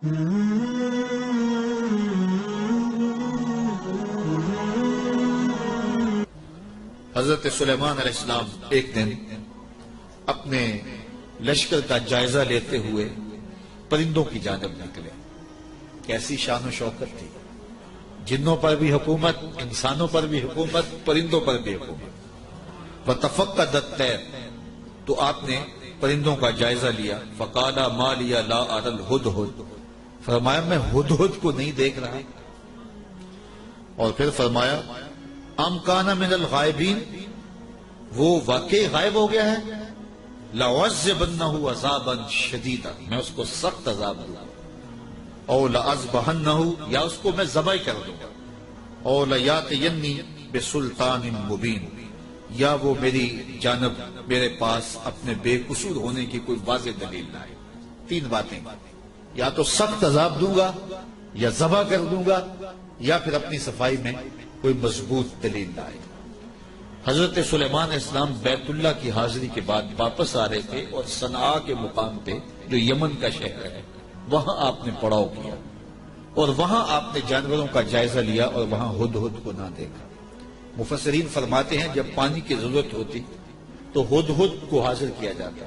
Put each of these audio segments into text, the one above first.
حضرت سلیمان علیہ السلام ایک دن اپنے لشکر کا جائزہ لیتے ہوئے پرندوں کی جانب نکلے. کیسی شان و شوکت تھی. جنوں پر بھی حکومت، انسانوں پر بھی حکومت، پرندوں پر بھی حکومت. وَتَفَقَّدَ الطَّيْرَ، تو آپ نے پرندوں کا جائزہ لیا. فَقَالَ مَا لِيَ لَا أَرَى الْهُدْهُدْ، فرمایا میں ہدہد کو نہیں دیکھ رہا. اور پھر فرمایا ام کان من الغائبین، وہ واقعی غائب ہو گیا ہے. لَعَذِّبَنَّهُ عَذَابًا شَدِيدًا، میں اس کو سخت عذاب دوں گا. او لَأَذْبَحَنَّهُ، یا اس کو میں ذبح کر دوں گا. او لَيَأْتِيَنِّي بِسُلْطَانٍ مُبِينٍ، یا وہ میری جانب میرے پاس اپنے بے قصور ہونے کی کوئی واضح دلیل لائے. تین باتیں، یا تو سخت عذاب دوں گا، یا ذبح کر دوں گا، یا پھر اپنی صفائی میں کوئی مضبوط دلیل لائے. حضرت سلیمان علیہ السلام بیت اللہ کی حاضری کے بعد واپس آ رہے تھے اور صنعاء کے مقام پہ جو یمن کا شہر ہے وہاں آپ نے پڑاؤ کیا اور وہاں آپ نے جانوروں کا جائزہ لیا اور وہاں ہدہد کو نہ دیکھا. مفسرین فرماتے ہیں جب پانی کی ضرورت ہوتی تو ہدہد کو حاضر کیا جاتا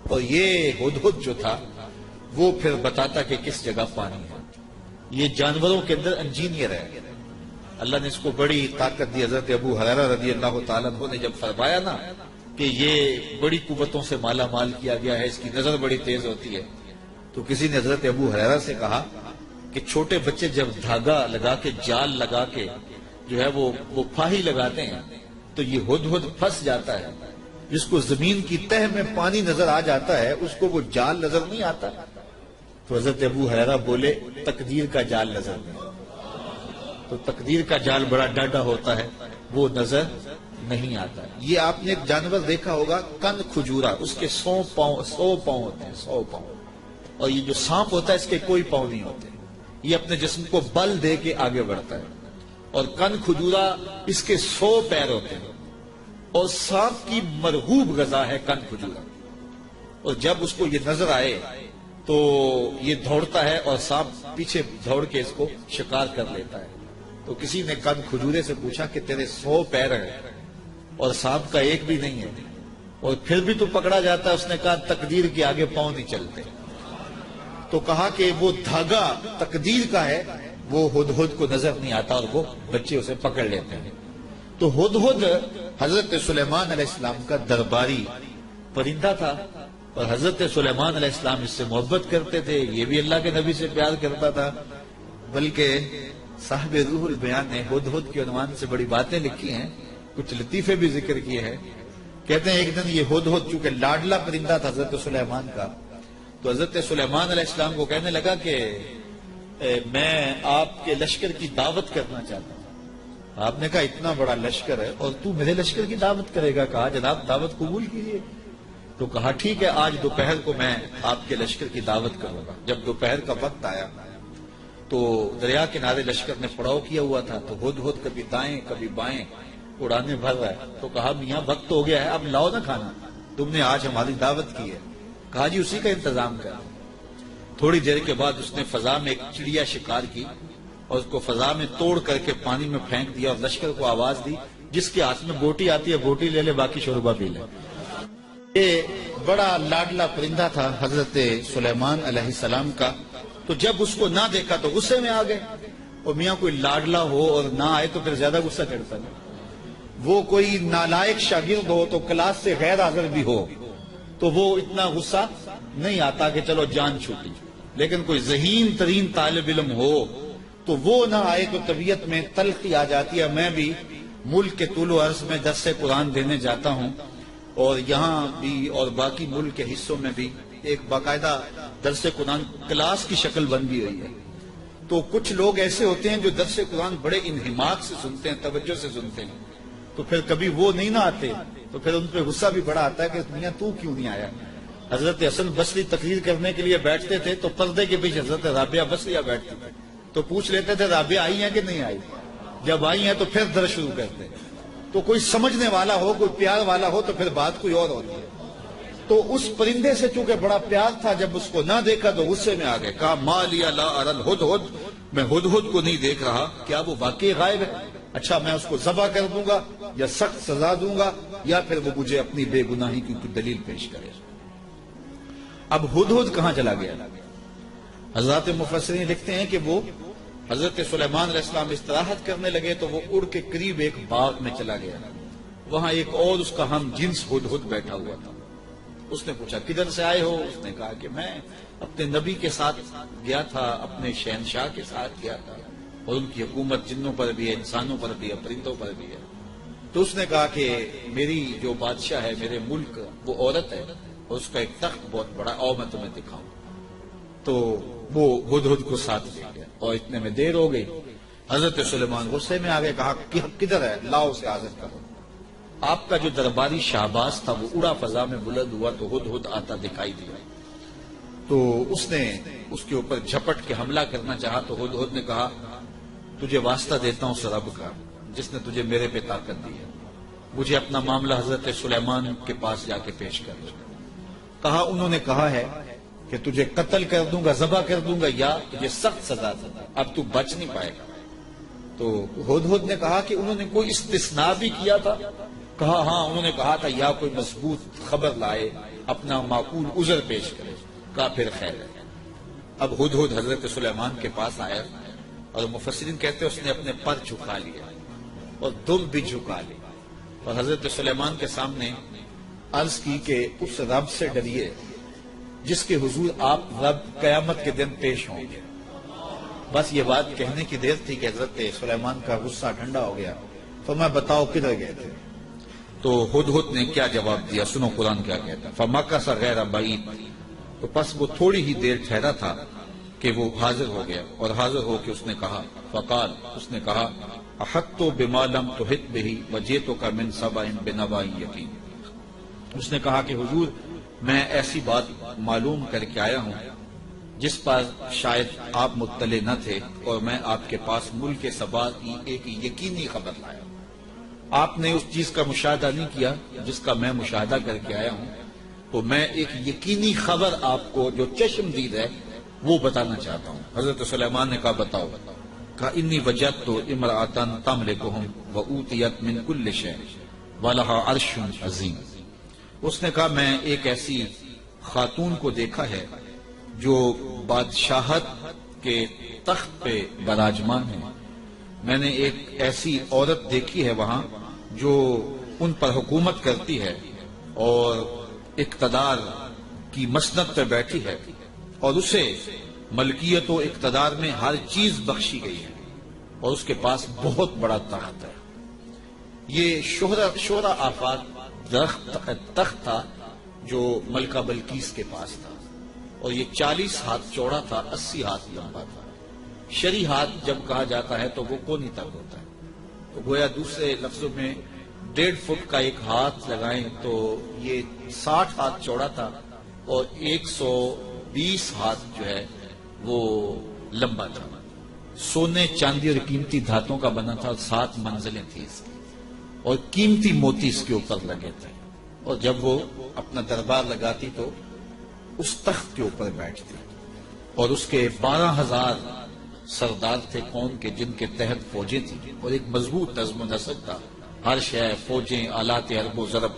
اور یہ ہدہد جو تھا وہ پھر بتاتا کہ کس جگہ پانی ہے. یہ جانوروں کے اندر انجینئر ہے. اللہ نے اس کو بڑی طاقت دی. حضرت ابو ہریرہ رضی اللہ تعالیٰ عنہ نے جب فرمایا نا کہ یہ بڑی قوتوں سے مالا مال کیا گیا ہے، اس کی نظر بڑی تیز ہوتی ہے، تو کسی نے حضرت ابو ہریرہ سے کہا کہ چھوٹے بچے جب دھاگا لگا کے جال لگا کے جو ہے وہ پھاہی لگاتے ہیں تو یہ ہدہد پھنس جاتا ہے. جس کو زمین کی تہ میں پانی نظر آ جاتا ہے اس کو وہ جال نظر نہیں آتا. تو حضرت ابو ہریرہ بولے تقدیر کا جال نظر نہیں. تو تقدیر کا جال بڑا ڈاڈا ہوتا ہے، وہ نظر نہیں آتا. یہ آپ نے ایک جانور دیکھا ہوگا کن کھجورا، اس کے 100 پاؤں ہوتے ہیں، 100 پاؤں. اور یہ جو سانپ ہوتا ہے اس کے کوئی پاؤں نہیں ہوتے. یہ اپنے جسم کو بل دے کے آگے بڑھتا ہے. اور کن کھجورا اس کے 100 پیر ہوتے ہیں. اور سانپ کی مرغوب غذا ہے کن کھجورا. اور جب اس کو یہ نظر آئے تو یہ دوڑتا ہے اور سانپ پیچھے دوڑ کے اس کو شکار کر لیتا ہے. تو کسی نے کن کھجورے سے پوچھا کہ تیرے 100 پیر ہیں اور سانپ کا ایک بھی نہیں ہے اور پھر بھی تو پکڑا جاتا ہے. اس نے کہا تقدیر کے آگے پاؤں نہیں چلتے. تو کہا کہ وہ دھاگا تقدیر کا ہے، وہ ہدہد کو نظر نہیں آتا اور وہ بچے اسے پکڑ لیتے ہیں. تو ہدہد حضرت سلیمان علیہ السلام کا درباری پرندہ تھا اور حضرت سلیمان علیہ السلام اس سے محبت کرتے تھے. یہ بھی اللہ کے نبی سے پیار کرتا تھا. بلکہ صاحب روح البیان نے ہدہد کے عنوان سے بڑی باتیں لکھی ہیں، کچھ لطیفے بھی ذکر کیے ہیں. کہتے ہیں ایک دن یہ ہدہد چونکہ لاڈلا پرندہ تھا حضرت سلیمان کا، تو حضرت سلیمان علیہ السلام کو کہنے لگا کہ میں آپ کے لشکر کی دعوت کرنا چاہتا ہوں. آپ نے کہا اتنا بڑا لشکر ہے اور تو میرے لشکر کی دعوت کرے گا؟ کہا جناب دعوت قبول کیجیے. تو کہا ٹھیک ہے، آج دوپہر کو میں آپ کے لشکر کی دعوت کروں گا. جب دوپہر کا وقت آیا تو دریا کنارے لشکر نے پڑاؤ کیا ہوا تھا. تو ہدہد کبھی دائیں کبھی بائیں اڑانے بھر رہا ہے. تو کہا میاں وقت ہو گیا ہے، اب لاؤ نا کھانا، تم نے آج ہماری دعوت کی ہے. کہا جی اسی کا انتظام کر. تھوڑی دیر کے بعد اس نے فضا میں ایک چڑیا شکار کی اور اس کو فضا میں توڑ کر کے پانی میں پھینک دیا اور لشکر کو آواز دی جس کے ہاتھ میں بوٹی آتی ہے بوٹی لے لے، باقی شوربہ پی لے. یہ بڑا لاڈلا پرندہ تھا حضرت سلیمان علیہ السلام کا. تو جب اس کو نہ دیکھا تو غصے میں آ گئے. اور میاں کوئی لاڈلا ہو اور نہ آئے تو پھر زیادہ غصہ چڑھتا ہے. وہ کوئی نالائق شاگرد ہو تو کلاس سے غیر حاضر بھی ہو تو وہ اتنا غصہ نہیں آتا کہ چلو جان چھوٹی. لیکن کوئی ذہین ترین طالب علم ہو تو وہ نہ آئے تو طبیعت میں تلخی آ جاتی ہے. میں بھی ملک کے طول و عرض میں درس قرآن دینے جاتا ہوں اور یہاں بھی اور باقی ملک کے حصوں میں بھی ایک باقاعدہ درس قرآن کلاس کی شکل بن بھی ہوئی ہے. تو کچھ لوگ ایسے ہوتے ہیں جو درس قرآن بڑے انہماک سے سنتے ہیں، توجہ سے سنتے ہیں. تو پھر کبھی وہ نہیں نہ آتے تو پھر ان پہ غصہ بھی بڑا آتا ہے کہ میاں تو کیوں نہیں آیا. حضرت حسن بصری تقریر کرنے کے لیے بیٹھتے تھے تو پردے کے پیچھے حضرت رابعہ بصریہ بیٹھتی تھی تو پوچھ لیتے تھے رابعہ آئی ہیں کہ نہیں آئی. جب آئی ہیں تو پھر درس شروع کرتے. تو کوئی سمجھنے والا ہو، کوئی پیار والا ہو تو پھر بات کوئی اور ہوتی ہے. تو اس پرندے سے چونکہ بڑا پیار تھا، جب اس کو نہ دیکھا تو غصے میں آ گئے، کہا ما لی لا اری الہدہد، میں ہدہد کو نہیں دیکھ رہا، کیا وہ واقعی غائب ہے؟ اچھا میں اس کو ذبح کر دوں گا یا سخت سزا دوں گا، یا پھر وہ مجھے اپنی بے گناہی کی دلیل پیش کرے۔ اب ہدہد کہاں چلا گیا؟ حضرات مفسرین لکھتے ہیں کہ وہ حضرت سلیمان علیہ السلام استراحت کرنے لگے تو وہ اڑ کے قریب ایک باغ میں چلا گیا، وہاں ایک اور اس کا ہم جنس ہدہد بیٹھا ہوا تھا۔ اس نے پوچھا کدھر سے آئے ہو؟ اس نے کہا کہ میں اپنے نبی کے ساتھ گیا تھا، اپنے شہنشاہ کے ساتھ گیا تھا، اور ان کی حکومت جنوں پر بھی ہے، انسانوں پر بھی ہے، پرندوں پر بھی ہے۔ تو اس نے کہا کہ میری جو بادشاہ ہے میرے ملک، وہ عورت ہے اور اس کا ایک تخت بہت بڑا، اور میں تمہیں دکھاؤں۔ تو وہ ہدہد کو ساتھ لے گیا اور اتنے میں دیر ہو گئی۔ حضرت سلیمان غصے میں آ گئے، کہا کدھر ہے؟ لاؤ اسے حاضر کرو۔ آپ کا جو درباری شہباز تھا وہ اڑا فضا میں بلند ہوا تو ہدہد آتا دکھائی دیا، تو اس نے اس کے اوپر جھپٹ کے حملہ کرنا چاہا، تو ہدہد نے کہا تجھے واسطہ دیتا ہوں اس رب کا جس نے تجھے میرے پہ طاقت دی ہے، مجھے اپنا معاملہ حضرت سلیمان کے پاس جا کے پیش کر دو۔ کہا انہوں نے کہا ہے کہ تجھے قتل کر دوں گا، ذبح کر دوں گا، یا تجھے سخت سزا دوں گا، اب تو بچ نہیں پائے گا۔ تو ہدہد نے کہا کہ انہوں نے کوئی استثناء بھی کیا تھا؟ کہا ہاں، انہوں نے کہا تھا یا کوئی مضبوط خبر لائے، اپنا معقول عذر پیش کرے۔ کہا پھر خیر ہے۔ اب ہدہد حضرت سلیمان کے پاس آیا اور مفسرین کہتے ہیں اس نے اپنے پر جھکا لیا اور دم بھی جھکا لی، اور حضرت سلیمان کے سامنے عرض کی کہ اس رب سے ڈریے جس کے حضور آپ رب قیامت کے دن پیش ہوں گے۔ بس یہ بات کہنے کی دیر تھی کہ حضرت سلیمان کا غصہ ٹھنڈا ہو گیا۔ تو میں بتاؤ کدھر گئے تھے؟ تو ہدہد نے کیا جواب دیا، سنو قرآن کیا کہتا ہے، فَمَكَثَ غَيْرَ بَعِيدٍ، تو پس وہ تھوڑی ہی دیر ٹھہرا تھا کہ وہ حاضر ہو گیا، اور حاضر ہو کے اس نے کہا، فقال، اس نے کہا احطت بما لم تحط به وجئتك من سبأ بنبأ یقین، اس نے کہا کہ حضور میں ایسی بات معلوم کر کے آیا ہوں جس پر شاید آپ مطلع نہ تھے، اور میں آپ کے پاس ملک سبا کی ایک یقینی خبر لایا۔ آپ نے اس چیز کا مشاہدہ نہیں کیا جس کا میں مشاہدہ کر کے آیا ہوں، تو میں ایک یقینی خبر آپ کو جو چشم دید ہے وہ بتانا چاہتا ہوں۔ حضرت سلیمان نے کہا بتاؤ۔ کہا انی وجدت امرأۃ تملکہم وأوتیت من کل شیء ولہا عرش عظیم، اس نے کہا میں ایک ایسی خاتون کو دیکھا ہے جو بادشاہت کے تخت پہ براجمان ہے، میں نے ایک ایسی عورت دیکھی ہے وہاں جو ان پر حکومت کرتی ہے اور اقتدار کی مسند پہ بیٹھی ہے، اور اسے ملکیت و اقتدار میں ہر چیز بخشی گئی ہے، اور اس کے پاس بہت بڑا تخت ہے۔ یہ شہرہ آفاق تخت تھا جو ملکہ بلقیس کے پاس تھا، اور یہ 40 ہاتھ چوڑا تھا، 80 ہاتھ لمبا تھا۔ شرعی ہاتھ جب کہا جاتا ہے تو وہ کونی تک ہوتا ہے، تو گویا دوسرے لفظوں میں 1.5 فٹ کا ایک ہاتھ لگائیں تو یہ 60 ہاتھ چوڑا تھا، اور 120 ہاتھ جو ہے وہ لمبا تھا۔ سونے چاندی اور قیمتی دھاتوں کا بنا تھا، 7 منزلیں تھیں اس کی، اور قیمتی موتی اس کے اوپر لگے تھے، اور جب وہ اپنا دربار لگاتی تو اس تخت کے اوپر بیٹھتی، اور اس کے 12,000 سردار تھے قوم کے جن کے تحت فوجیں تھیں، اور ایک مضبوط نظم و نسق تھا، ہر شے، فوجیں، آلات حرب و ضرب،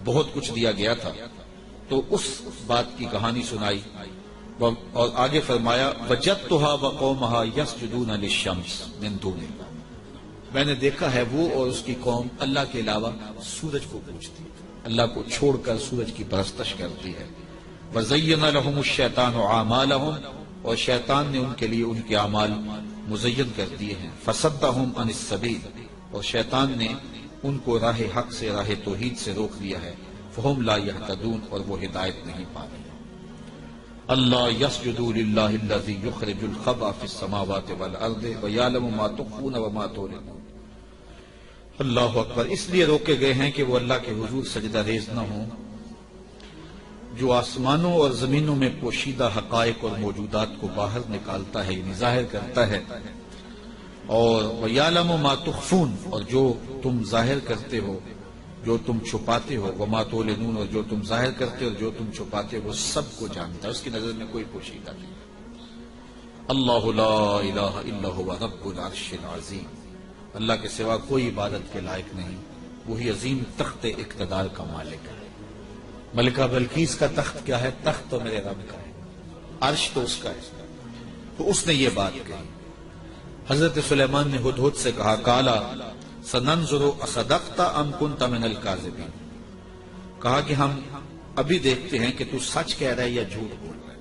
بہت کچھ دیا گیا تھا۔ تو اس بات کی کہانی سنائی، اور آگے فرمایا وجدتها وقومها يسجدون للشمس من دون اللہ، میں نے دیکھا ہے وہ اور اس کی قوم اللہ کے علاوہ سورج کو پوجتی، اللہ کو چھوڑ کر سورج کی پرستش کرتی ہے۔ وَزَيَّنَ لَهُمُ الشَّيْطَانُ أَعْمَالَهُمْ، اور شیطان نے ان کے لیے ان کے اعمال مزین کر دیے ہیں۔ فَصَدَّهُمْ عَنِ السَّبِيلِ، اور شیطان نے ان کو راہ حق سے، راہ توحید سے روک دیا ہے۔ فَهُمْ لَا يَهْتَدُونَ، اور وہ ہدایت نہیں پا رہے۔ اللہ يسجدوا للہ الذی یخرج الخبأ فی السماوات والارض ویعلم ما تخفون وما تعلنون۔ اللہ اکبر، اس لیے روکے گئے ہیں کہ وہ اللہ کے حضور سجدہ ریز نہ ہوں جو آسمانوں اور زمینوں میں پوشیدہ حقائق اور موجودات کو باہر نکالتا ہے، یعنی ظاہر کرتا ہے، اور وَيَعْلَمُ مَا تُخْفُونَ، اور جو تم ظاہر کرتے ہو، جو تم چھپاتے ہو، وما تعلنون، اور جو تم ظاہر کرتے ہو، جو تم چھپاتے ہو، وہ سب کو جانتا ہے، اس کی نظر میں کوئی پوشیدہ نہیں۔ اللہ لا الہ الا هو رب العرش العظیم، اللہ کے سوا کوئی عبادت کے لائق نہیں، وہی عظیم تخت اقتدار کا مالک ہے۔ ملکہ بلقیس کا تخت کیا ہے؟ تخت تو میرے رب کا ہے، عرش تو اس کا ہے۔ تو اس نے یہ بات کہی۔ حضرت سلیمان نے ہدہد سے کہا قالا سننظر اصدقت ام کنت من الکاذبین، کہا کہ ہم ابھی دیکھتے ہیں کہ تو سچ کہہ رہا ہے یا جھوٹ بول رہا ہے۔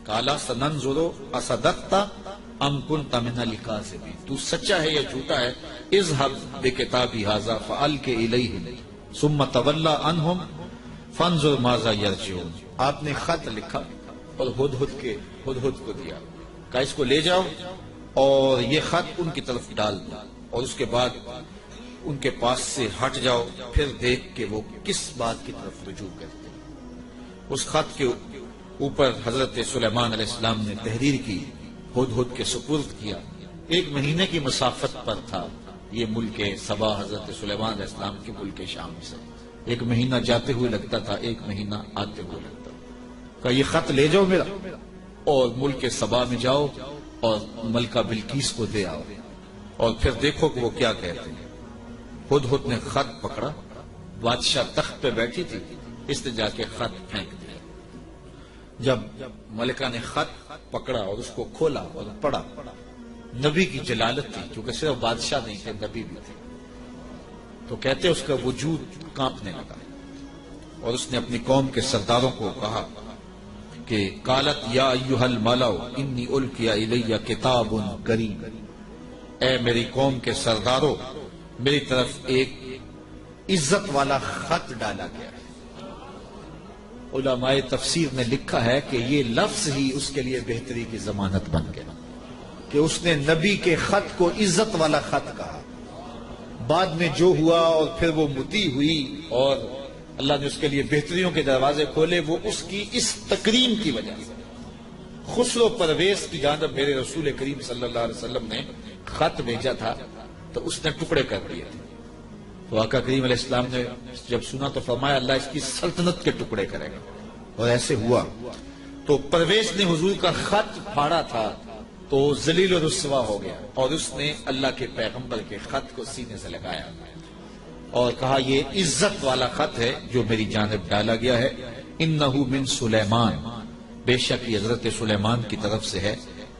قالا سننظر اصدقت ام کنت من الکاذبین، تو سچا ہے یا جھوٹا ہے؟ اذهب بکتابی ھذا فالق الیہم ثم تولى عنهم فانظر ماذا یرجعون۔ آپ نے خط لکھا اور ہدہد کو دیا، کہا اس کو لے جاؤ اور یہ خط ان کی طرف ڈال دو، اور اس کے بعد ان کے پاس سے ہٹ جاؤ، پھر دیکھ کہ وہ کس بات کی طرف رجوع کرتے ہیں۔ اس خط کے اوپر حضرت سلیمان علیہ السلام نے تحریر کی، ہدہد کے سپرد کیا۔ 1 مہینے کی مسافت پر تھا یہ ملک سبا حضرت سلیمان علیہ السلام کے ملک شام سے، 1 مہینہ جاتے ہوئے لگتا تھا، 1 مہینہ آتے ہوئے لگتا تھا۔ کہا یہ خط لے جاؤ میرا اور ملک سبا میں جاؤ اور ملکہ بلقیس کو دے آؤ، اور پھر دیکھو کہ وہ کیا کہتے ہیں۔ ہدہد نے خط پکڑا، بادشاہ تخت پہ بیٹھی تھی، اس نے جا کے خط پھینک دیا۔ جب ملکہ نے خط پکڑا اور اس کو کھولا اور پڑھا، نبی کی جلالت تھی، کیونکہ صرف بادشاہ نہیں تھے، نبی بھی تھے، تو کہتے اس کا وجود کانپنے لگا، اور اس نے اپنی قوم کے سرداروں کو کہا کہ قالت یا ایھا الملأ انی القی الی کتاب کریم، اے میری قوم کے سرداروں، میری طرف ایک عزت والا خط ڈالا گیا ہے۔ علماء تفسیر نے لکھا ہے کہ یہ لفظ ہی اس کے لیے بہتری کی ضمانت بن گیا کہ اس نے نبی کے خط کو عزت والا خط کہا۔ بعد میں جو ہوا اور پھر وہ مطیع ہوئی اور اللہ نے اس کے لیے بہتریوں کے دروازے کھولے، وہ اس کی اس تکریم کی وجہ سے۔ خسرو پرویز کی جانب میرے رسول کریم صلی اللہ علیہ وسلم نے خط بھیجا تھا تو اس نے ٹکڑے کر دیے تھے، تو آقا کریم علیہ السلام نے جب سنا تو فرمایا اللہ اس کی سلطنت کے ٹکڑے کرے گا، اور ایسے ہوا۔ تو پرویز نے حضور کا خط پھاڑا تھا تو ذلیل و رسوا ہو گیا، اور اس نے اللہ کے پیغمبر کے خط کو سینے سے لگایا اور کہا یہ عزت والا خط ہے جو میری جانب ڈالا گیا ہے، انہ من سلیمان، بے شک یہ حضرت سلیمان کی طرف سے ہے،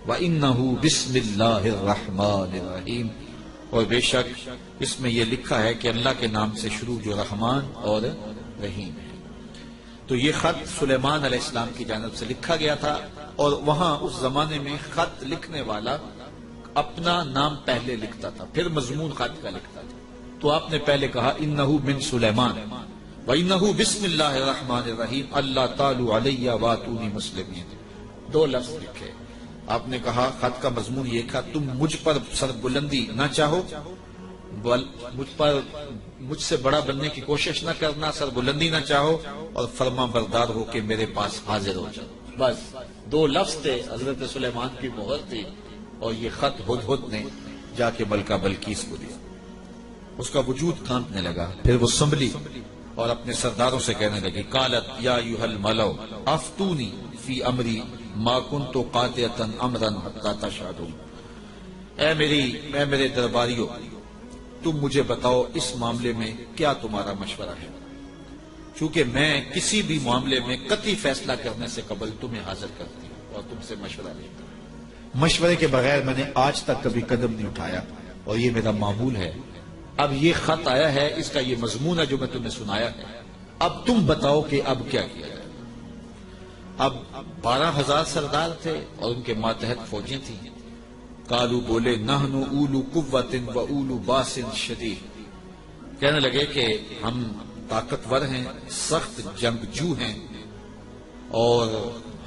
وانہ بسم اللہ الرحمن الرحیم، اور بے شک اس میں یہ لکھا ہے کہ اللہ کے نام سے شروع جو رحمان اور رحیم ہے۔ تو یہ خط سلیمان علیہ السلام کی جانب سے لکھا گیا تھا، اور وہاں اس زمانے میں خط لکھنے والا اپنا نام پہلے لکھتا تھا، پھر مضمون خط کا لکھتا تھا۔ تو آپ نے پہلے کہا انہ من سلیمان وانہ بسم اللہ الرحمن الرحیم اللہ تعالی علیہ واتونی مسلمین، 2 لفظ لکھے۔ آپ نے کہا خط کا مضمون یہ تھا تم مجھ پر سربلندی نہ چاہو، مجھ سے بڑا بننے کی کوشش نہ کرنا، سربلندی نہ چاہو، اور فرما بردار ہو کہ میرے پاس حاضر ہو جاؤ۔ بس 2 لفظ تھے، حضرت سلیمان کی مہر تھی، اور یہ خط ہدہد نے جا کے ملکہ بلقیس کو دیا۔ اس کا وجود کانپنے لگا، پھر وہ سنبھلی اور اپنے سرداروں سے کہنے لگی قالت یا ایھا الملأ افتونی فی امری ما کنت قاطعۃ امرا حتی تشہدون، اے میرے درباریوں، تم مجھے بتاؤ اس معاملے میں کیا تمہارا مشورہ ہے، چونکہ میں کسی بھی معاملے میں قطعی فیصلہ کرنے سے قبل تمہیں حاضر کرتی ہوں اور تم سے مشورہ لیتا ہوں۔ مشورے کے بغیر میں نے آج تک کبھی قدم نہیں اٹھایا، اور یہ میرا معمول ہے۔ اب یہ خط آیا ہے، اس کا یہ مضمون ہے جو میں تمہیں سنایا ہے، اب تم بتاؤ کہ اب کیا کیا جائے۔ اب 12,000 سردار تھے اور ان کے ماتحت فوجیں تھیں۔ قالو بولے نحن اولو قوت و اولو باس شدید، کہنے لگے کہ ہم طاقتور ہیں، سخت جنگجو ہیں، اور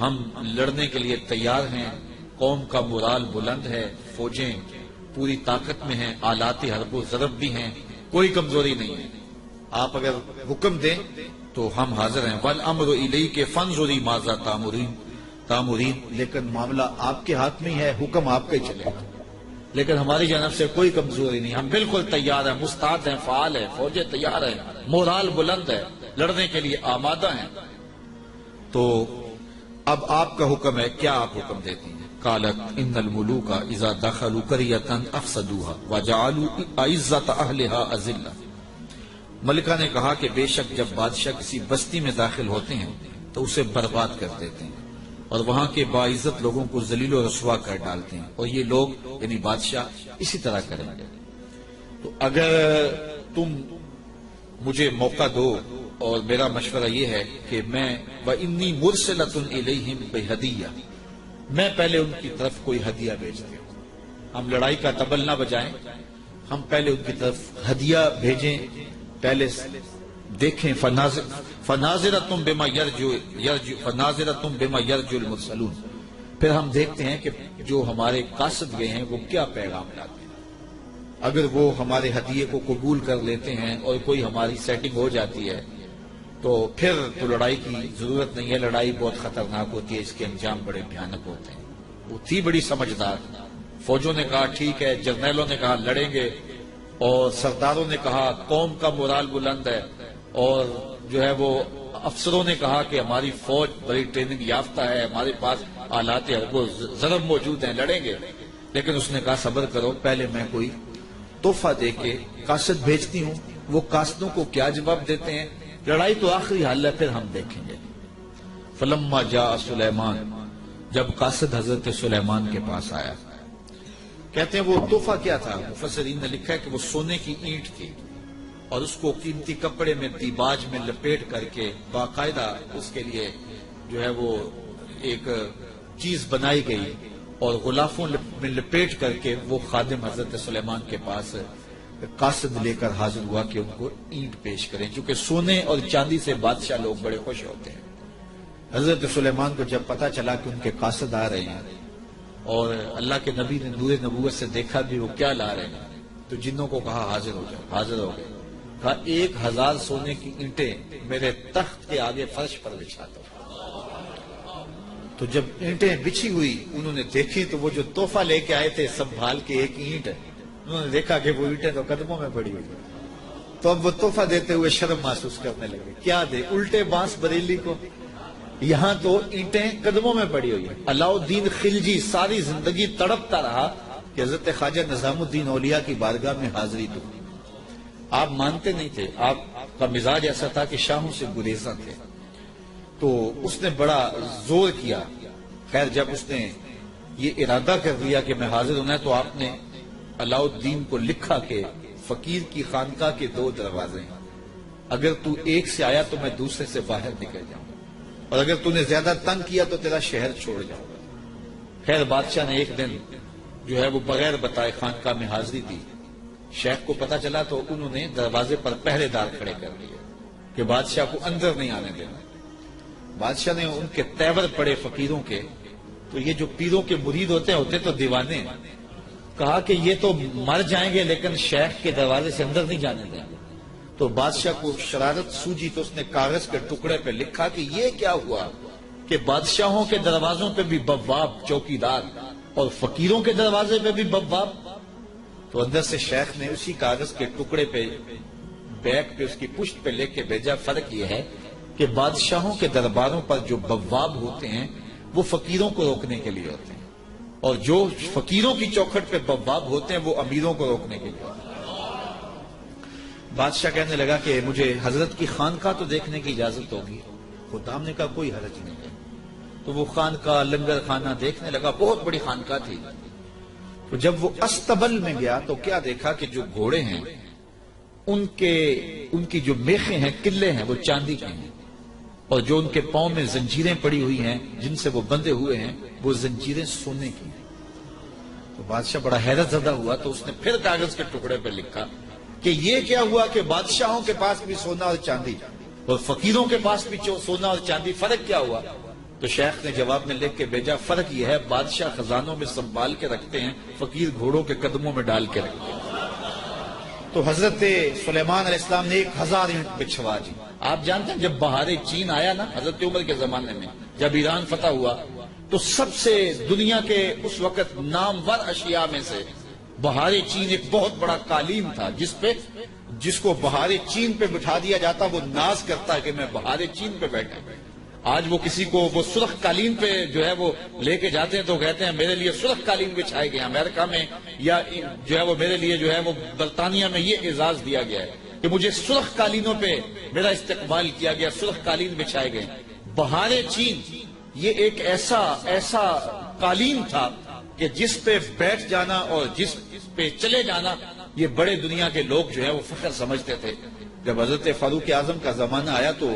ہم لڑنے کے لیے تیار ہیں، قوم کا مورال بلند ہے، فوجیں پوری طاقت میں ہیں، آلات حرب و ضرب بھی ہیں، کوئی کمزوری نہیں ہے، آپ اگر حکم دیں تو ہم حاضر ہیں۔ والامر الیک فانظری ماذا تامرین، لیکن معاملہ آپ کے ہاتھ میں ہی ہے، حکم آپ کا ہی چلے گا۔ لیکن ہماری جانب سے کوئی کمزوری نہیں، ہم بالکل تیار ہیں، مستعد ہیں، فعال ہیں، فوجیں تیار ہیں، مورال بلند ہے، لڑنے کے لیے آمادہ ہیں۔ تو اب آپ کا حکم ہے، کیا آپ حکم دیتی ہیں؟ قالت ان الملوک اذا دخلوا قریۃ افسدوها وجعلوا اعزۃ اہلها اذلہ۔ ملکہ نے کہا کہ بے شک جب بادشاہ کسی بستی میں داخل ہوتے ہیں تو اسے برباد کر دیتے ہیں اور وہاں کے باعزت لوگوں کو ذلیل و رسوا کر ڈالتے ہیں، اور یہ لوگ یعنی بادشاہ اسی طرح کریں گے۔ تو اگر تم مجھے موقع دو، اور میرا مشورہ یہ ہے کہ میں وَإِنِّي مُرْسِلَةٌ إِلَيْهِمْ بِهَدِيَّةٍ، میں پہلے ان کی طرف کوئی ہدیہ بھیجتے ہوں۔ ہم لڑائی کا طبل نہ بجائیں، ہم پہلے ان کی طرف ہدیہ بھیجیں، پہلے دیکھیں فَنَاظِرَةٌ بِمَا يَرْجُو الْمُرْسَلُونَ، پھر ہم دیکھتے ہیں کہ جو ہمارے قاصد گئے ہیں وہ کیا پیغام لاتے ہیں۔ اگر وہ ہمارے ہدیے کو قبول کر لیتے ہیں اور کوئی ہماری سیٹنگ ہو جاتی ہے تو پھر تو لڑائی کی ضرورت نہیں ہے، لڑائی بہت خطرناک ہوتی ہے، اس کے انجام بڑے بھیانک ہوتے ہیں۔ وہ تھی بڑی سمجھدار، فوجوں نے کہا ٹھیک ہے، جرنیلوں نے کہا لڑیں گے، اور سرداروں نے کہا قوم کا مورال بلند ہے، اور جو ہے وہ افسروں نے کہا کہ ہماری فوج بڑی ٹریننگ یافتہ ہے، ہمارے پاس آلات وہ ضرب موجود ہیں، لڑیں گے۔ لیکن اس نے کہا صبر کرو، پہلے میں کوئی تحفہ دے کے قاصد بھیجتی ہوں، وہ قاصدوں کو کیا جواب دیتے ہیں، لڑائی تو آخری حل ہے، پھر ہم دیکھیں گے۔ فلما جاء سلیمان، جب قاصد حضرت سلیمان کے پاس آیا، کہتے ہیں وہ تحفہ کیا تھا؟ مفسرین نے لکھا ہے کہ وہ سونے کی اینٹ تھی، اور اس کو قیمتی کپڑے میں دیباج میں لپیٹ کر کے باقاعدہ اس کے لیے جو ہے وہ ایک چیز بنائی گئی، اور غلافوں میں لپیٹ کر کے وہ خادم حضرت سلیمان کے پاس قاصد لے کر حاضر ہوا کہ ان کو اینٹ پیش کریں، چونکہ سونے اور چاندی سے بادشاہ لوگ بڑے خوش ہوتے ہیں۔ حضرت سلیمان کو جب پتا چلا کہ ان کے قاصد آ رہے ہیں، اور اللہ کے نبی نے نور نبوت سے دیکھا بھی وہ کیا لا رہے ہیں، تو جنوں کو کہا حاضر ہو جاؤ، حاضر ہو گئے۔ کہا 1000 سونے کی اینٹیں میرے تخت کے آگے فرش پر بچھا دو۔ تو جب اینٹیں بچھی ہوئی انہوں نے دیکھی، تو وہ جو تحفہ لے کے آئے تھے سنبھال کے ایک اینٹ، انہوں نے دیکھا کہ وہ اینٹیں تو قدموں میں پڑی ہوئی، تو اب وہ تحفہ دیتے ہوئے شرم محسوس کرنے لگے، کیا دے، الٹے بانس بریلی کو، یہاں تو اینٹیں قدموں میں پڑی ہوئی ہیں۔ علاء الدین خلجی ساری زندگی تڑپتا رہا کہ حضرت خواجہ نظام الدین اولیاء کی بارگاہ میں حاضری دو۔ آپ مانتے نہیں تھے، آپ کا مزاج ایسا تھا کہ شاہوں سے گریزاں تھے، تو اس نے بڑا زور کیا۔ خیر جب اس نے یہ ارادہ کر دیا کہ میں حاضر ہونا ہے، تو آپ نے علاء الدین کو لکھا کہ فقیر کی خانقاہ کے 2 دروازے ہیں، اگر تو ایک سے آیا تو میں دوسرے سے باہر نکل جاؤں، اور اگر تو نے زیادہ تنگ کیا تو تیرا شہر چھوڑ جاؤں۔ خیر بادشاہ نے ایک دن جو ہے وہ بغیر بتائے خانقاہ میں حاضری دی، شیخ کو پتا چلا تو انہوں نے دروازے پر پہرے دار کھڑے کر دیے کہ بادشاہ کو اندر نہیں آنے دینا۔ بادشاہ نے ان کے تیور پڑے فقیروں کے، تو یہ جو پیروں کے مرید ہوتے تو دیوانے ہیں، کہا کہ یہ تو مر جائیں گے لیکن شیخ کے دروازے سے اندر نہیں جانے دیں گے۔ تو بادشاہ کو شرارت سوجی تو اس نے کاغذ کے ٹکڑے پہ لکھا کہ یہ کیا ہوا کہ بادشاہوں کے دروازوں پہ بھی بواب چوکیدار اور فقیروں کے دروازے پہ بھی بواب۔ تو اندر سے شیخ نے اسی کاغذ کے ٹکڑے پہ بیک پہ اس کی پشت پہ لکھ کے بھیجا، فرق یہ ہے کہ بادشاہوں کے درباروں پر جو بواب ہوتے ہیں وہ فقیروں کو روکنے کے لیے ہوتے ہیں، اور جو فقیروں کی چوکھٹ پہ بواب ہوتے ہیں وہ امیروں کو روکنے کے لیے ہوتے ہیں۔ بادشاہ کہنے لگا کہ مجھے حضرت کی خانقاہ تو دیکھنے کی اجازت ہوگی۔ خدام نے کہا کوئی حرج نہیں ہے۔ تو وہ خانقاہ لنگر خانہ دیکھنے لگا، بہت بڑی خانقاہ تھی۔ تو جب وہ استبل میں گیا تو کیا دیکھا کہ جو گھوڑے ہیں ان کی جو میخیں ہیں، قلعے ہیں، وہ چاندی کے ہیں، اور جو ان کے پاؤں میں زنجیریں پڑی ہوئی ہیں جن سے وہ بندھے ہوئے ہیں وہ زنجیریں سونے کی ہیں۔ تو بادشاہ بڑا حیرت زدہ ہوا، تو اس نے پھر کاغذ کے ٹکڑے پہ لکھا کہ یہ کیا ہوا کہ بادشاہوں کے پاس بھی سونا اور چاندی اور فقیروں کے پاس بھی سونا اور چاندی، فرق کیا ہوا؟ تو شیخ نے جواب میں لکھ کے بھیجا، فرق یہ ہے بادشاہ خزانوں میں سنبھال کے رکھتے ہیں، فقیر گھوڑوں کے قدموں میں ڈال کے رکھتے ہیں۔ تو حضرت سلیمان علیہ السلام نے 1000 اینٹ بچھوا دی۔ آپ جانتے ہیں جب بہار چین آیا نا حضرت عمر کے زمانے میں، جب ایران فتح ہوا، تو سب سے دنیا کے اس وقت نامور اشیاء میں سے بہار چین ایک بہت بڑا قالین تھا جس کو بہار چین پہ بٹھا دیا جاتا، وہ ناز کرتا ہے کہ میں بہار چین پہ بیٹھا۔ آج وہ کسی کو وہ سرخ قالین پہ جو ہے وہ لے کے جاتے ہیں تو کہتے ہیں میرے لیے سرخ قالین بچھائے گئے، امریکہ میں یا جو ہے وہ میرے لیے جو ہے وہ برطانیہ میں یہ اعزاز دیا گیا ہے کہ مجھے سرخ قالینوں پہ میرا استقبال کیا گیا، سرخ قالین بچھائے گئے۔ بہار چین یہ ایک ایسا قالین تھا کہ جس پہ بیٹھ جانا اور جس پہ چلے جانا یہ بڑے دنیا کے لوگ جو ہے وہ فخر سمجھتے تھے۔ جب حضرت فاروق اعظم کا زمانہ آیا تو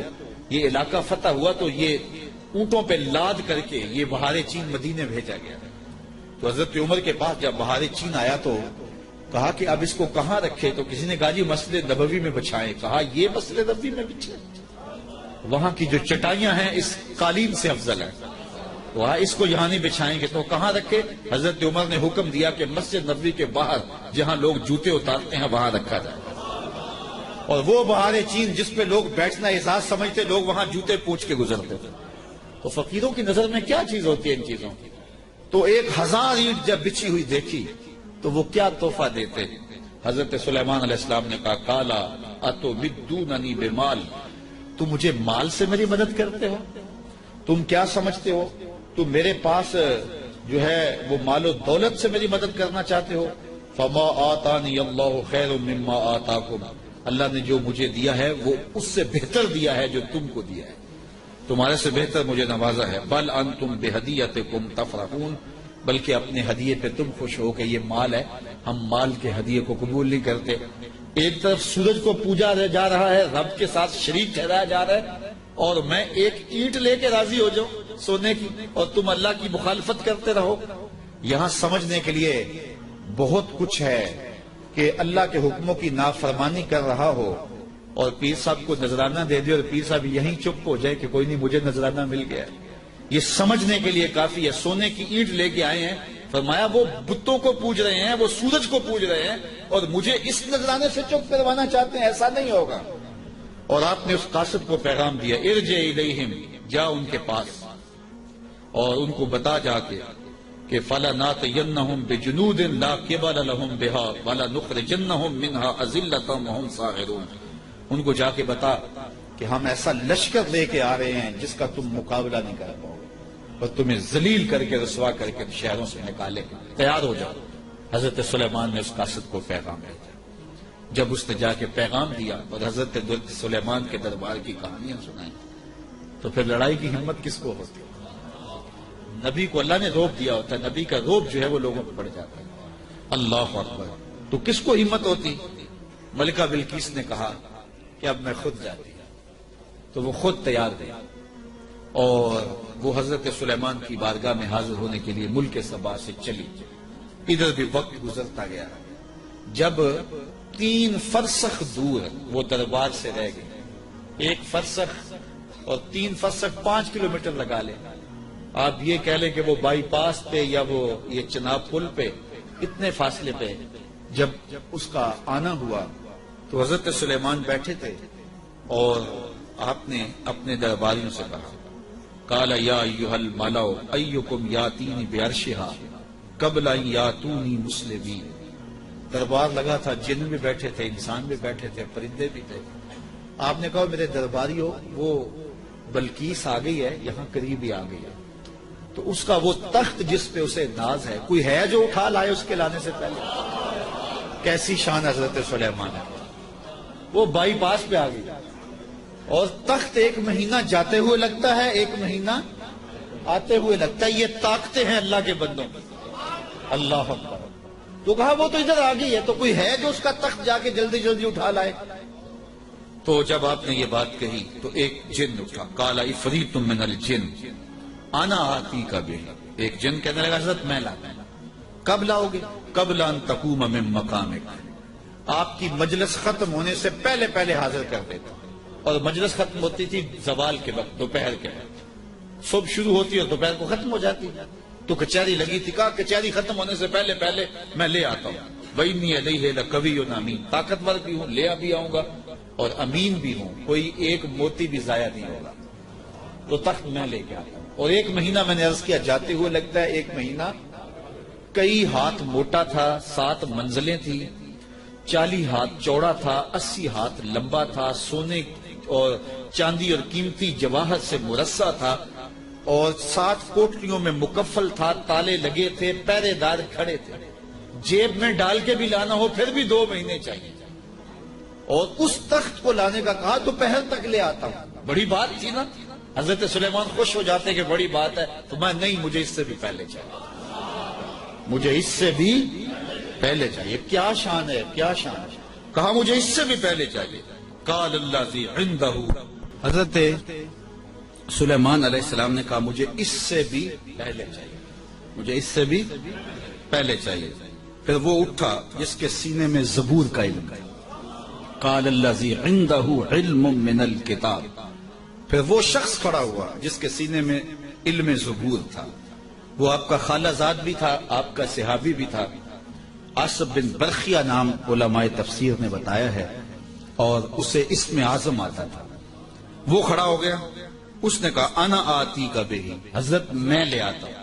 یہ علاقہ فتح ہوا تو یہ اونٹوں پہ لاد کر کے یہ بہار چین مدینے بھیجا گیا۔ تو حضرت عمر کے پاس جب بہار چین آیا تو کہا کہ اب اس کو کہاں رکھے؟ تو کسی نے کہا جی مسجد نبوی میں بچھائیں۔ کہا یہ مسجد نبوی میں بچھائیں؟ وہاں کی جو چٹائیاں ہیں اس قالین سے افضل ہیں، وہاں اس کو یہاں نہیں بچھائیں گے تو کہاں رکھے؟ حضرت عمر نے حکم دیا کہ مسجد نبوی کے باہر جہاں لوگ جوتے اتارتے ہیں وہاں رکھا جائے۔ اور وہ بہار چین جس پہ لوگ بیٹھنا اعزاز سمجھتے، لوگ وہاں جوتے پوچھ کے گزرتے تھے۔ تو فقیروں کی نظر میں کیا چیز ہوتی ہے ان چیزوں کی؟ تو 1000 اینٹ جب بچھی ہوئی دیکھی تو وہ کیا تحفہ دیتے؟ حضرت سلیمان علیہ السلام نے کہا کالا اتمدوننی بمال، تم مجھے مال سے میری مدد کرتے ہو؟ تم کیا سمجھتے ہو؟ تم میرے پاس جو ہے وہ مال و دولت سے میری مدد کرنا چاہتے ہو؟ فما آتانی اللہ خیر مما آتاکم، اللہ نے جو مجھے دیا ہے وہ اس سے بہتر دیا ہے جو تم کو دیا ہے، تمہارے سے بہتر مجھے نوازا ہے۔ بل انتم بہدیتکم تفرحون، بلکہ اپنے ہدیے پہ تم خوش ہو کہ یہ مال ہے، ہم مال کے ہدیے کو قبول نہیں کرتے۔ ایک طرف سورج کو پوجا جا رہا ہے، رب کے ساتھ شریک ٹھہرایا جا رہا ہے، اور میں ایک اینٹ لے کے راضی ہو جاؤں سونے کی اور تم اللہ کی مخالفت کرتے رہو۔ یہاں سمجھنے کے لیے بہت کچھ ہے کہ اللہ کے حکموں کی نافرمانی کر رہا ہو اور پیر صاحب کو نذرانہ دے دے اور پیر صاحب یہیں چپ ہو جائے کہ کوئی نہیں مجھے نذرانہ مل گیا، یہ سمجھنے کے لیے کافی ہے۔ سونے کی اینٹ لے کے آئے ہیں، فرمایا وہ بتوں کو پوج رہے ہیں، وہ سورج کو پوج رہے ہیں اور مجھے اس نذرانے سے چپ کروانا چاہتے ہیں، ایسا نہیں ہوگا۔ اور آپ نے اس قاصد کو پیغام دیا ارجع الیہم، جا ان کے پاس اور ان کو بتا جا کے کہ فَلَنَاتِيَنَّهُمْ بِجُنُودٍ لَا قِبَلَ لَهُمْ بِهَا وَلَنُخْرِجَنَّهُمْ مِنْهَا أَذِلَّةً وَهُمْ صَاغِرُونَ، ان کو جا کے بتا کہ ہم ایسا لشکر لے کے آ رہے ہیں جس کا تم مقابلہ نہیں کر پاؤ گے اور تمہیں ذلیل کر کے رسوا کر کے شہروں سے نکالے، تیار ہو جاؤ۔ حضرت سلیمان نے اس قاصد کو پیغام بھیجا۔ جب اس نے جا کے پیغام دیا اور حضرت سلیمان کے دربار کی کہانیاں سنائیں تو پھر لڑائی کی ہمت کس کو ہوتی؟ نبی کو اللہ نے روب دیا ہوتا ہے، نبی کا روب جو ہے وہ لوگوں پہ پڑ جاتا ہے۔ اللہ اکبر، تو کس کو ہمت ہوتی؟ ملکہ بلقیس نے کہا کہ اب میں خود جاتی، تو وہ خود تیار تھے اور وہ حضرت سلیمان کی بارگاہ میں حاضر ہونے کے لیے ملک سبا سے چلی۔ ادھر بھی وقت گزرتا گیا، جب 3 فرسخ دور وہ دربار سے رہ گئے، 1 فرسخ اور 3 فرسخ 5 کلومیٹر لگا لیں، آپ یہ کہہ لیں کہ وہ بائی پاس پہ یا وہ یہ چناب پل پہ اتنے فاصلے پہ جب اس کا آنا ہوا تو حضرت سلیمان بیٹھے تھے اور آپ نے اپنے درباریوں سے کہا قال یا ایھا الملأ ایکم یاتینی بعرشھا قبل ان یاتونی مسلمین۔ دربار لگا تھا، جن بھی بیٹھے تھے، انسان بھی بیٹھے تھے، پرندے بھی تھے۔ آپ نے کہا میرے درباری ہو، وہ بلقیس آ گئی ہے، یہاں قریب ہی آ گئی ہے، تو اس کا وہ تخت جس پہ اسے ناز ہے کوئی ہے جو اٹھا لائے اس کے لانے سے پہلے؟ کیسی شان حضرت سلیمان ہے، وہ بائی پاس پہ آ گئی اور تخت 1 مہینہ جاتے ہوئے لگتا ہے، 1 مہینہ آتے ہوئے لگتا ہے۔ یہ طاقتیں ہیں اللہ کے بندوں، اللہ اکبر۔ تو کہا وہ تو ادھر آ گئی ہے، تو کوئی ہے جو اس کا تخت جا کے جلدی جلدی اٹھا لائے؟ تو جب آپ نے یہ بات کہی تو ایک جن اٹھا، قال عفریت من الجن انا آتیک بہ، ایک جن کہنے لگا حضرت میں لاتا ہوں۔ کب لاؤ گے؟ قبل ان تقوم من مقامک، آپ کی مجلس ختم ہونے سے پہلے پہلے حاضر کر دیتا، اور مجلس ختم ہوتی تھی زوال کے وقت، دوپہر کے وقت، صبح شروع ہوتی اور دوپہر کو ختم ہو جاتی، تو کچہری لگی تھی، کہا کچہری ختم ہونے سے پہلے پہلے میں لے آتا ہوں۔ وَإِنِّي عَلَيْهِ لَقَوِيٌّ أَمِينٌ، طاقتور بھی ہوں، لے بھی آؤں گا اور امین بھی ہوں، کوئی ایک موتی بھی ضائع نہیں ہوگا، تو تخت میں لے کے آتا ہوں۔ اور 1 مہینہ میں نے عرض کیا جاتے ہوئے لگتا ہے، 1 مہینہ کئی ہاتھ موٹا تھا، 7 منزلیں تھی، 40 ہاتھ چوڑا تھا، 80 ہاتھ لمبا تھا، سونے اور چاندی اور قیمتی جواہر سے مرصع تھا، اور 7 کوٹریوں میں مکفل تھا، تالے لگے تھے، پہرے دار کھڑے تھے، جیب میں ڈال کے بھی لانا ہو پھر بھی 2 مہینے چاہیے، اور اس تخت کو لانے کا کہا تو پہر تک لے آتا ہوں۔ بڑی بات تھی نا، حضرت سلیمان خوش ہو جاتے کہ بڑی بات ہے، تو میں نہیں، مجھے اس سے بھی پہلے چاہیے، مجھے اس سے بھی پہلے چاہیے۔ کیا شان ہے، کیا شان ہے، کہا مجھے اس سے بھی پہلے چاہیے۔ قال الذی عنده، حضرت سلیمان علیہ السلام نے کہا مجھے اس سے بھی پہلے چاہیے، مجھے اس سے بھی پہلے چاہیے۔ پھر وہ اٹھا جس کے سینے میں زبور کا علم ہے، قال الذی عنده علم من الکتاب، پھر وہ شخص کھڑا ہوا جس کے سینے میں علم زبور تھا، وہ آپ کا خالہ زاد بھی تھا، آپ کا صحابی بھی تھا، عاصب بن برخیہ نام علماء تفسیر نے بتایا ہے، اور اسے اسم اعظم آتا تھا۔ وہ کھڑا ہو گیا، اس نے کہا انا آتی کا بہی، حضرت میں لے آتا ہوں۔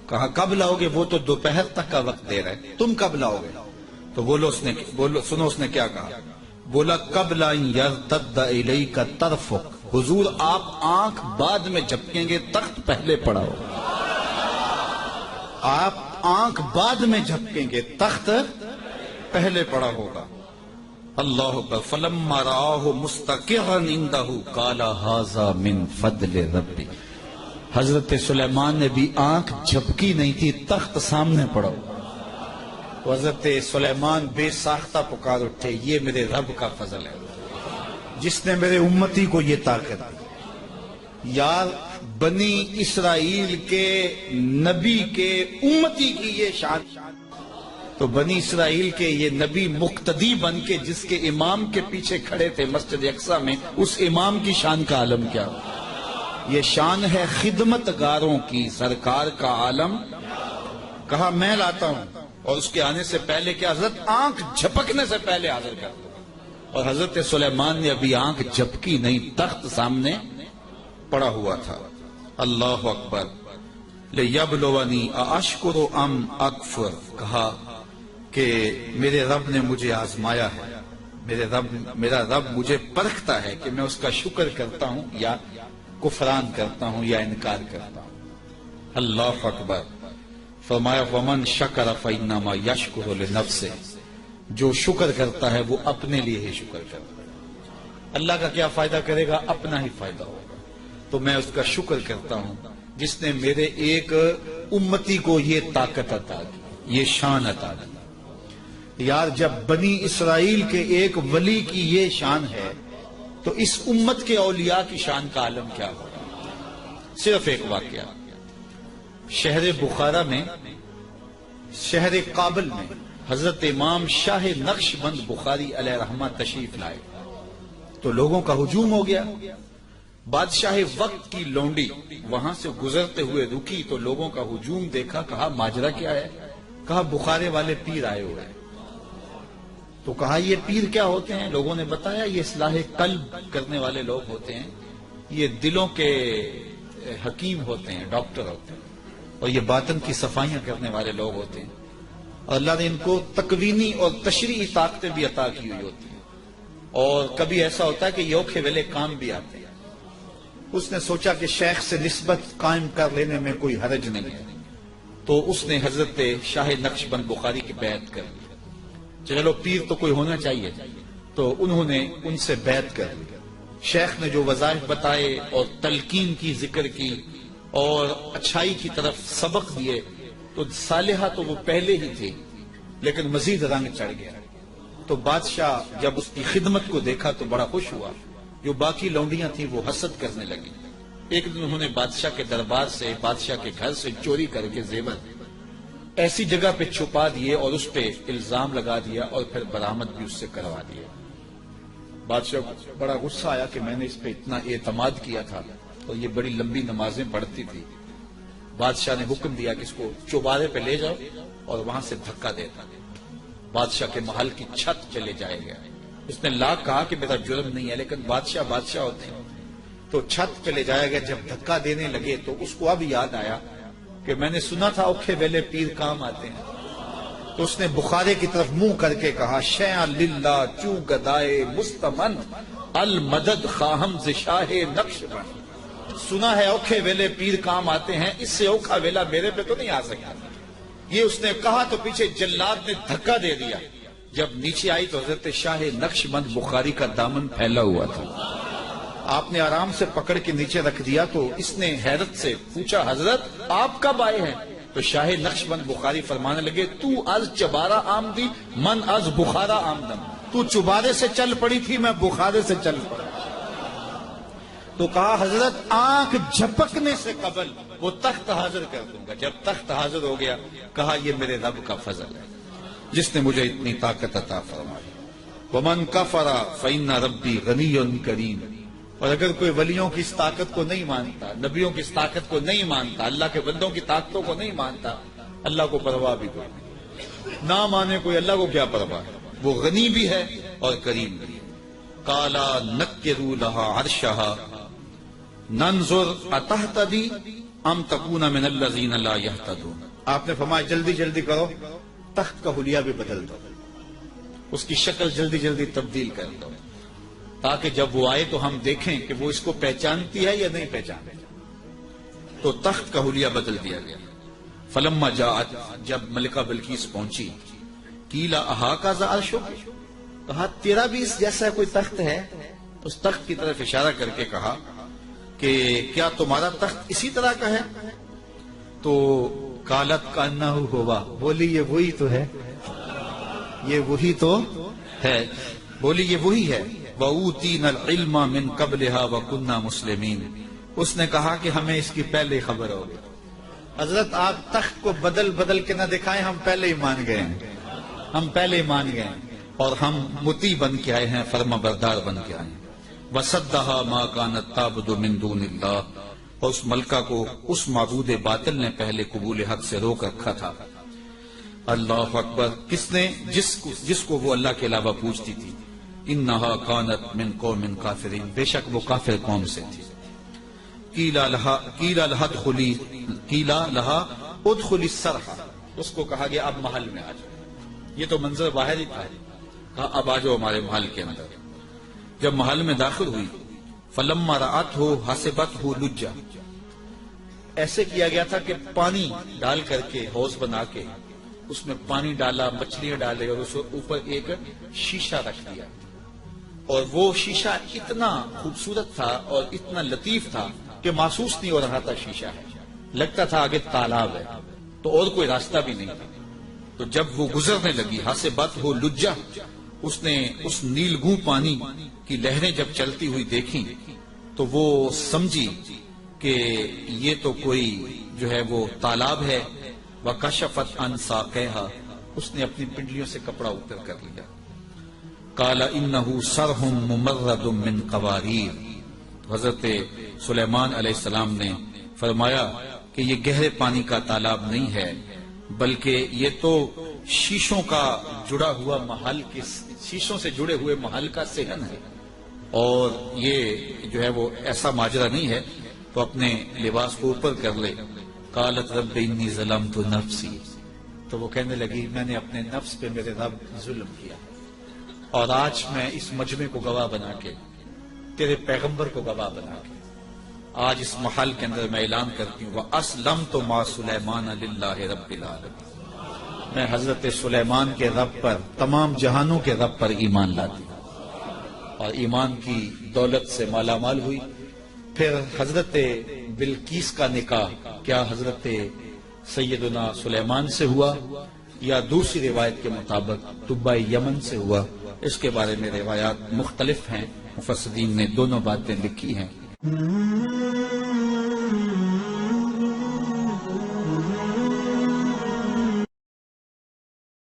کہا کب لاؤ گے؟ وہ تو دوپہر تک کا وقت دے رہے، تم کب لاؤ گے؟ تو سنو اس نے کیا کہا، بولا قبل ان یرتد الیک طرفک، حضور آپ آنکھ بعد میں جھپکیں گے، تخت پہلے پڑا ہوگا، آپ آنکھ بعد میں جھپکیں گے، تخت پہلے پڑا ہوگا۔ اللہ اکبر۔ فلما رآہ مستقرا عنده قال ھذا من فضل ربی، حضرت سلیمان نے بھی آنکھ جھپکی نہیں تھی، تخت سامنے پڑا ہوا، تو حضرت سلیمان بے ساختہ پکار اٹھے، یہ میرے رب کا فضل ہے جس نے میرے امتی کو یہ طاقت دی۔ یار بنی اسرائیل کے نبی کے امتی کی یہ شان، تو بنی اسرائیل کے یہ نبی مقتدی بن کے جس کے امام کے پیچھے کھڑے تھے مسجد اقصی میں، اس امام کی شان کا عالم کیا ہو؟ یہ شان ہے خدمت گاروں کی، سرکار کا عالم۔ کہا میں لاتا ہوں، اور اس کے آنے سے پہلے کہ حضرت آنکھ جھپکنے سے پہلے حاضر کر دو، اور حضرت سلیمان نے ابھی آنکھ جھپکی نہیں، تخت سامنے پڑا ہوا تھا۔ اللہ اکبر۔ لیبلونی ااشکر ام اکفر، کہا کہ میرے رب نے مجھے آزمایا ہے، میرا رب مجھے پرکھتا ہے کہ میں اس کا شکر کرتا ہوں یا کفران کرتا ہوں یا انکار کرتا ہوں۔ اللہ اکبر۔ فرمایا ومن شکر فانما یشکر لنفسہ، جو شکر کرتا ہے وہ اپنے لیے ہی شکر کرتا ہے، اللہ کا کیا فائدہ کرے گا؟ اپنا ہی فائدہ ہوگا۔ تو میں اس کا شکر کرتا ہوں جس نے میرے ایک امتی کو یہ طاقت عطا کی، یہ شان عطا کی۔ یار جب بنی اسرائیل کے ایک ولی کی یہ شان ہے تو اس امت کے اولیاء کی شان کا عالم کیا ہوگا؟ صرف ایک واقعہ، شہر بخارا میں، شہر کابل میں حضرت امام شاہ نقش بند بخاری علیہ رحمہ تشریف لائے، تو لوگوں کا ہجوم ہو گیا۔ بادشاہ وقت کی لونڈی وہاں سے گزرتے ہوئے رکی تو لوگوں کا ہجوم دیکھا، کہا ماجرا کیا ہے؟ کہا بخارے والے پیر آئے ہوئے ہیں۔ تو کہا یہ پیر کیا ہوتے ہیں؟ لوگوں نے بتایا یہ اصلاح قلب کرنے والے لوگ ہوتے ہیں، یہ دلوں کے حکیم ہوتے ہیں، ڈاکٹر ہوتے ہیں، اور یہ باطن کی صفائیاں کرنے والے لوگ ہوتے ہیں، اور اللہ نے ان کو تکوینی اور تشریعی طاقتیں بھی عطا کی ہوئی ہوتی ہیں، اور کبھی ایسا ہوتا ہے کہ یوکھے ویلے کام بھی آتے ہیں۔ اس نے سوچا کہ شیخ سے نسبت قائم کر لینے میں کوئی حرج نہیں ہے، تو اس نے حضرت شاہ نقش بند بخاری کی بیعت کر لی۔ چلو پیر تو کوئی ہونا چاہیے، تو انہوں نے ان سے بیعت کر لی۔ شیخ نے جو وظائف بتائے اور تلقین کی، ذکر کی اور اچھائی کی طرف سبق دیے، تو صالحہ تو وہ پہلے ہی تھی لیکن مزید رنگ چڑھ گیا۔ تو بادشاہ جب اس کی خدمت کو دیکھا تو بڑا خوش ہوا، جو باقی لونڈیاں تھیں وہ حسد کرنے لگی۔ ایک دن انہوں نے بادشاہ کے دربار سے، بادشاہ کے گھر سے چوری کر کے زیور ایسی جگہ پہ چھپا دیے اور اس پہ الزام لگا دیا اور پھر برآمد بھی اس سے کروا دیا۔ بادشاہ کو بڑا غصہ آیا کہ میں نے اس پہ اتنا اعتماد کیا تھا، اور یہ بڑی لمبی نمازیں پڑھتی تھی۔ بادشاہ نے حکم دیا کہ اس کو چوبارے پہ لے جاؤ اور وہاں سے دھکا دیتا۔ بادشاہ کے محل کی چھت پہ لے جائے گیا۔ اس نے لاکھ کہا کہ میرا جرم نہیں ہے، لیکن بادشاہ ہوتے ہیں، تو چھت پہ لے جایا گیا۔ جب دھکا دینے لگے تو اس کو اب یاد آیا کہ میں نے سنا تھا اوکھے ویلے پیر کام آتے ہیں. تو اس نے بخارے کی طرف منہ کر کے کہا شیعہ للہ چوں گدائے مستمن المدد خواہم ز شاہ نقشبند. سنا ہے اوکھے ویلے پیر کام آتے ہیں، اس سے اوکھا ویلا میرے پہ تو نہیں آ سکتا. یہ اس نے کہا تو پیچھے جلاد نے دھکا دے دیا. جب نیچے آئی تو حضرت شاہ نقشبند بخاری کا دامن پھیلا ہوا تھا. آپ نے آرام سے پکڑ کے نیچے رکھ دیا تو اس نے حیرت سے پوچھا حضرت آپ کب آئے ہیں؟ تو شاہ نقشبند بخاری فرمانے لگے تو از چبارہ آمدی من از بخارا آمدم. تو چبارے سے چل پڑی تھی، میں بخارے سے چل پڑا. تو کہا حضرت آنکھ جھپکنے سے قبل وہ تخت حاضر کر دوں گا. جب تخت حاضر ہو گیا کہا یہ میرے رب کا فضل ہے جس نے مجھے اتنی طاقت عطا فرمائی. ومن کفر فإن ربی غنی کریم. اور اگر کوئی ولیوں کی اس طاقت کو نہیں مانتا، نبیوں کی اس طاقت کو نہیں مانتا، اللہ کے بندوں کی طاقتوں کو نہیں مانتا، اللہ کو پرواہ بھی کوئی نہیں. نہ مانے کوئی، اللہ کو کیا پرواہ ہے؟ وہ غنی بھی ہے اور کریم بھی ہے. قالا نکروا لها عرشها ننظر اتہتدی ام تکون من الذین لا یہتدون. آپ نے فرمایا جلدی جلدی کرو، تخت کا حلیہ بھی بدل دو، اس کی شکل جلدی جلدی تبدیل کر دو، تاکہ جب وہ آئے تو ہم دیکھیں کہ وہ اس کو پہچانتی ہے یا نہیں پہچانتی. تو تخت کا حلیہ بدل دیا گیا. فلما جاءت، جب ملکہ بلقیس پہنچی، قیل اہٰذا عرشک، کہا تیرا بھی اس جیسا کوئی تخت ہے؟ اس تخت کی طرف اشارہ کر کے کہا کہ کیا تمہارا تخت اسی طرح کا ہے؟ تو قالت کانہ ہوا، بولی یہ وہی تو ہے، یہ وہی تو ہے. بولی یہ وہی ہے. وَأُوتِينَا الْعِلْمَ مِنْ قَبْلِهَا وَكُنَّا مُسْلِمِينَ. اس نے کہا کہ ہمیں اس کی پہلے خبر ہوگی. حضرت آپ تخت کو بدل بدل کے نہ دکھائیں، ہم پہلے ہی مان گئے ہیں، ہم پہلے ہی مان گئے ہیں اور ہم مطیع بن کے آئے ہیں، فرما بردار بن کے آئے ہیں. وَصَدَّهَا مَا كَانَتْ تَعْبُدُ مِن دُونِ اللَّهِ. اور اس ملکہ کو اس معبود باطل نے پہلے قبول حق سے روک رکھا تھا. اللہ اکبر. کس نے؟ جس کو وہ اللہ کے علاوہ پوچھتی تھی. انہا کانت من قوم کافرین. بے شک وہ کافر قوم سے تھی. قیل لہا ادخلی السرح. اس کو کہا گیا اب محل میں آ جاؤ. یہ تو منظر باہر ہی تھا. کہا اب آ جاؤ ہمارے محل کے اندر. جب محل میں داخل ہوئی فلما رأتہ حسبتہ لجا. ایسے کیا گیا تھا کہ پانی ڈال کر کے حوض بنا کے اس میں پانی ڈالا، مچھلیاں ڈالے اور اس اوپر ایک شیشہ رکھ دیا. اور وہ شیشہ اتنا خوبصورت تھا اور اتنا لطیف تھا کہ محسوس نہیں ہو رہا تھا شیشہ ہے، لگتا تھا آگے تالاب ہے تو اور کوئی راستہ بھی نہیں تھا. تو جب وہ گزرنے لگی حسبتہ لجا، اس نے اس نیلگوں پانی کی لہریں جب چلتی ہوئی دیکھی تو وہ سمجھی کہ یہ تو کوئی جو ہے وہ تالاب ہے. وَكَشَفَتْ عَنْ سَاقَيْهَا. اس نے اپنی پنڈلیوں سے کپڑا اوپر کر لیا. قَالَ إِنَّهُ صَرْحٌ مُمَرَّدٌ مِّن قَوَارِيرَ. حضرت سلیمان علیہ السلام نے فرمایا کہ یہ گہرے پانی کا تالاب نہیں ہے بلکہ یہ تو شیشوں کا جڑا ہوا محل کے شیشوں سے جڑے ہوئے محل کا صحن ہے. اور یہ جو ہے وہ ایسا ماجرا نہیں ہے تو اپنے لباس کو اوپر کر لے. قالت رب انی ظلمت نفسی. تو وہ کہنے لگی میں نے اپنے نفس پہ میرے رب ظلم کیا اور آج میں اس مجمع کو گواہ بنا کے تیرے پیغمبر کو گواہ بنا کے آج اس محل کے اندر میں اعلان کرتی ہوں وَأَسْلَمْتُ مَا سُلَيْمَانَ لِلَّهِ رَبِّ الْعَالَمِينَ. میں حضرت سلیمان کے رب پر، تمام جہانوں کے رب پر ایمان لاتی ہوں اور ایمان کی دولت سے مالا مال ہوئی. پھر حضرت بلقیس کا نکاح کیا حضرت سیدنا سلیمان سے ہوا یا دوسری روایت کے مطابق طبع یمن سے ہوا؟ اس کے بارے میں روایات مختلف ہیں. مفسرین نے دونوں باتیں لکھی ہیں.